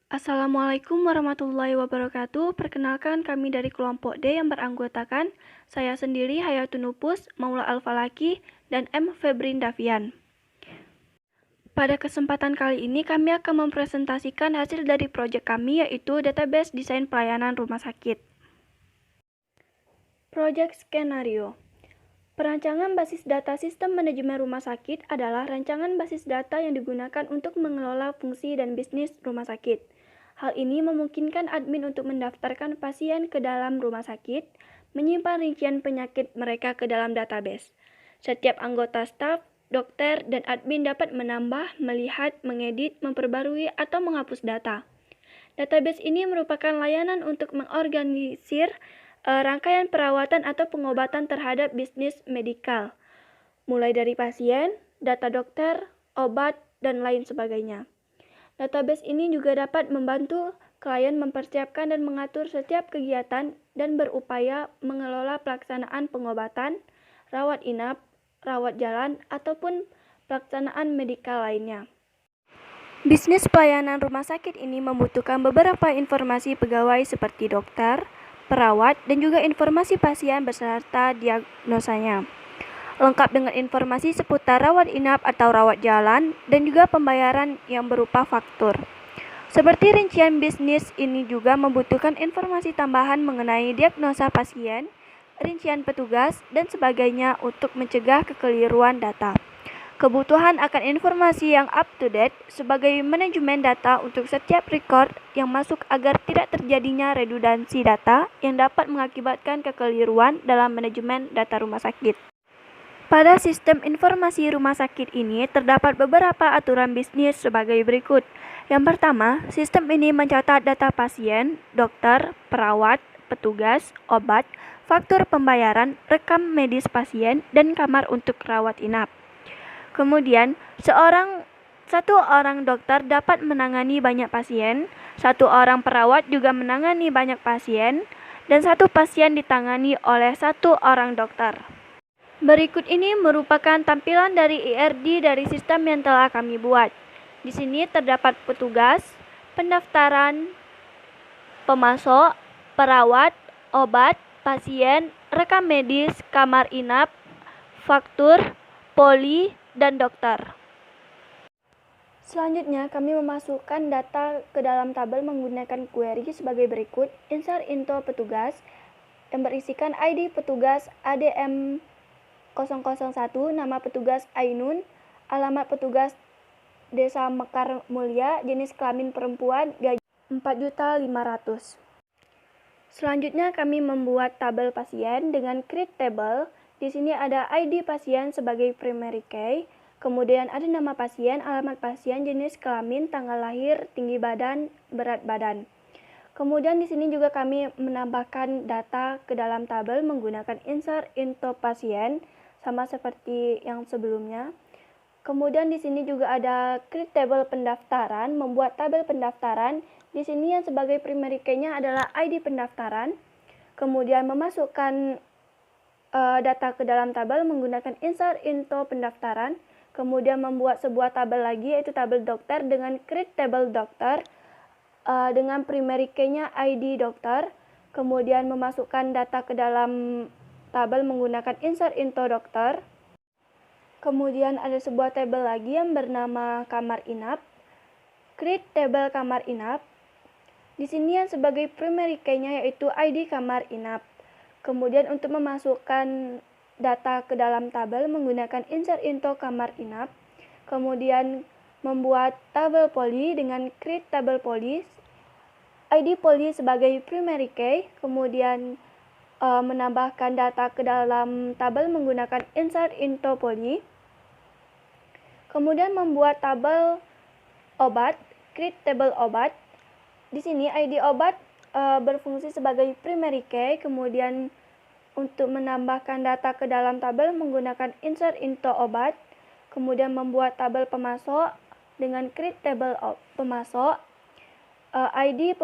Assalamualaikum warahmatullahi wabarakatuh. Perkenalkan kami dari kelompok D yang beranggotakan saya sendiri Hayatunupus, Maula Al-Falaki, dan M. Febrin Davian. Pada kesempatan kali ini kami akan mempresentasikan hasil dari proyek kami yaitu Database Desain Pelayanan Rumah Sakit. Proyek Skenario. Perancangan basis data sistem manajemen rumah sakit adalah rancangan basis data yang digunakan untuk mengelola fungsi dan bisnis rumah sakit. Hal ini memungkinkan admin untuk mendaftarkan pasien ke dalam rumah sakit, menyimpan rincian penyakit mereka ke dalam database. Setiap anggota staf, dokter, dan admin dapat menambah, melihat, mengedit, memperbarui, atau menghapus data. Database ini merupakan layanan untuk mengorganisir rangkaian perawatan atau pengobatan terhadap bisnis medikal, mulai dari pasien, data dokter, obat, dan lain sebagainya. Database ini juga dapat membantu klien mempersiapkan dan mengatur setiap kegiatan dan berupaya mengelola pelaksanaan pengobatan, rawat inap, rawat jalan, ataupun pelaksanaan medikal lainnya. Bisnis pelayanan rumah sakit ini membutuhkan beberapa informasi pegawai seperti dokter, perawat, dan juga informasi pasien beserta diagnosanya. Lengkap dengan informasi seputar rawat inap atau rawat jalan dan juga pembayaran yang berupa faktur. Seperti rincian bisnis ini juga membutuhkan informasi tambahan mengenai diagnosa pasien, rincian petugas, dan sebagainya untuk mencegah kekeliruan data. Kebutuhan akan informasi yang up-to-date sebagai manajemen data untuk setiap record yang masuk agar tidak terjadinya redundansi data yang dapat mengakibatkan kekeliruan dalam manajemen data rumah sakit. Pada sistem informasi rumah sakit ini terdapat beberapa aturan bisnis sebagai berikut. Yang pertama, sistem ini mencatat data pasien, dokter, perawat, petugas, obat, faktur pembayaran, rekam medis pasien, dan kamar untuk rawat inap. Kemudian, satu orang dokter dapat menangani banyak pasien, satu orang perawat juga menangani banyak pasien, dan satu pasien ditangani oleh satu orang dokter. Berikut ini merupakan tampilan dari IRD dari sistem yang telah kami buat. Di sini terdapat petugas, pendaftaran, pemasok, perawat, obat, pasien, rekam medis, kamar inap, faktur, poli, dan dokter. Selanjutnya, kami memasukkan data ke dalam tabel menggunakan query sebagai berikut. Insert info petugas yang berisikan ID petugas ADM 001, nama petugas Ainun, alamat petugas Desa Mekar Mulia, jenis kelamin perempuan, gaji 4.500.000. Selanjutnya kami membuat tabel pasien dengan create table. Di sini ada ID pasien sebagai primary key, kemudian ada nama pasien, alamat pasien, jenis kelamin, tanggal lahir, tinggi badan, berat badan. Kemudian di sini juga kami menambahkan data ke dalam tabel menggunakan insert info pasien sama seperti yang sebelumnya. Kemudian di sini juga ada create table pendaftaran, membuat tabel pendaftaran. Di sini yang sebagai primary key-nya adalah ID pendaftaran. Kemudian memasukkan data ke dalam tabel menggunakan insert info pendaftaran. Kemudian membuat sebuah tabel lagi yaitu tabel dokter dengan create table dokter dengan primary key-nya ID dokter. Kemudian memasukkan data ke dalam tabel menggunakan insert info dokter. Kemudian ada sebuah tabel lagi yang bernama kamar inap. Create table kamar inap. Di sini yang sebagai primary key-nya yaitu ID kamar inap. Kemudian untuk memasukkan data ke dalam tabel menggunakan insert info kamar inap. Kemudian membuat tabel poli dengan create tabel poli. ID poli sebagai primary key. Kemudian menambahkan data ke dalam tabel menggunakan insert info poli. Kemudian membuat tabel obat, create table obat. Di sini ID obat berfungsi sebagai primary key, kemudian untuk menambahkan data ke dalam tabel menggunakan insert info obat, kemudian membuat tabel pemasok dengan create table pemasok, ID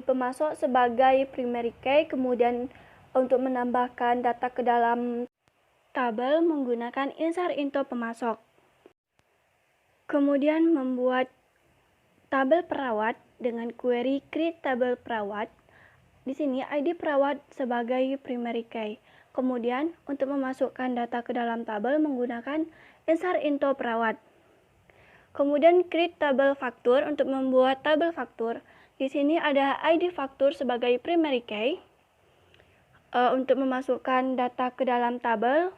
pemasok sebagai primary key, kemudian untuk menambahkan data ke dalam tabel menggunakan insert info pemasok. Kemudian membuat tabel perawat dengan query create tabel perawat. Di sini ID perawat sebagai primary key. Kemudian untuk memasukkan data ke dalam tabel menggunakan insert into perawat. Kemudian create tabel faktur untuk membuat tabel faktur. Di sini ada ID faktur sebagai primary key. Untuk memasukkan data ke dalam tabel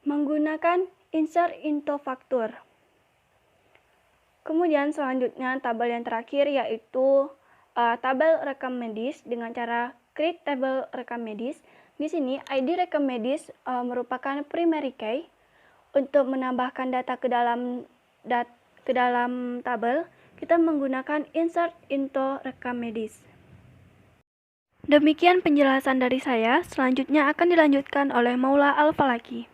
menggunakan insert into faktur. Kemudian selanjutnya tabel yang terakhir yaitu tabel rekam medis dengan cara create tabel rekam medis. Di sini ID rekam medis merupakan primary key. Untuk menambahkan data ke dalam tabel, kita menggunakan insert into rekam medis. Demikian penjelasan dari saya. Selanjutnya akan dilanjutkan oleh Maula Al-Falaki.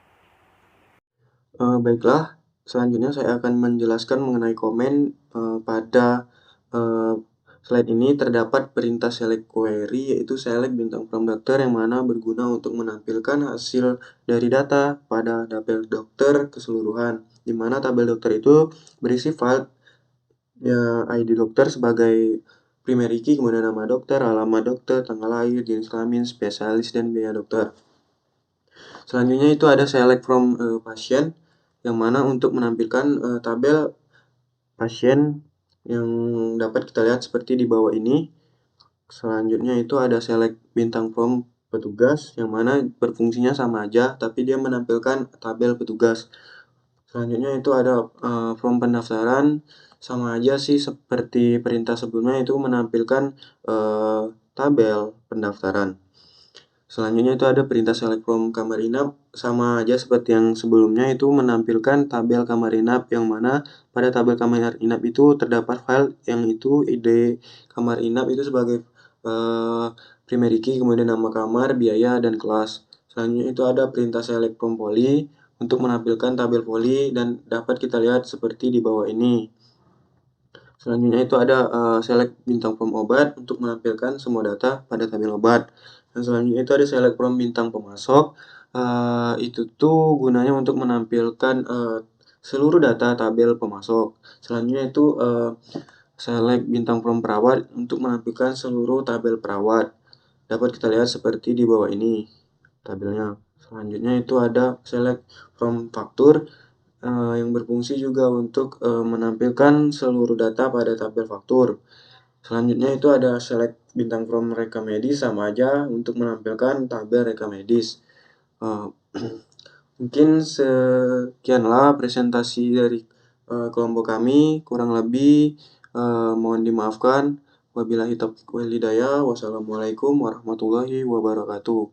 Baiklah, selanjutnya saya akan menjelaskan mengenai komen pada slide ini. Terdapat perintah select query, yaitu select bintang from dokter yang mana berguna untuk menampilkan hasil dari data pada tabel dokter keseluruhan, di mana tabel dokter itu berisi file ID dokter sebagai primary key, kemudian nama dokter, alamat dokter, tanggal lahir, jenis kelamin, spesialis, dan biaya dokter. Selanjutnya itu ada select from pasien, yang mana untuk menampilkan tabel pasien yang dapat kita lihat seperti di bawah ini. Selanjutnya itu ada select bintang from petugas, yang mana berfungsinya sama aja, tapi dia menampilkan tabel petugas. Selanjutnya itu ada from pendaftaran, sama aja sih seperti perintah sebelumnya, itu menampilkan tabel pendaftaran. Selanjutnya itu ada perintah select from kamar inap, sama aja seperti yang sebelumnya, itu menampilkan tabel kamar inap, yang mana pada tabel kamar inap itu terdapat file yang itu ID kamar inap itu sebagai primary key, kemudian nama kamar, biaya, dan kelas. Selanjutnya itu ada perintah select from poli untuk menampilkan tabel poli, dan dapat kita lihat seperti di bawah ini. Selanjutnya itu ada select bintang from obat untuk menampilkan semua data pada tabel obat. Dan selanjutnya itu ada select from bintang pemasok. Itu tuh gunanya untuk menampilkan seluruh data tabel pemasok. Selanjutnya itu select bintang from perawat untuk menampilkan seluruh tabel perawat. Dapat kita lihat seperti di bawah ini tabelnya. Selanjutnya itu ada select from faktur, yang berfungsi juga untuk menampilkan seluruh data pada tabel faktur. Selanjutnya itu ada select bintang from rekam medis, sama aja untuk menampilkan tabel rekam medis. Mungkin sekianlah presentasi dari kelompok kami, kurang lebih mohon dimaafkan. Wabillahi taufiq wal hidayah. Wassalamualaikum warahmatullahi wabarakatuh.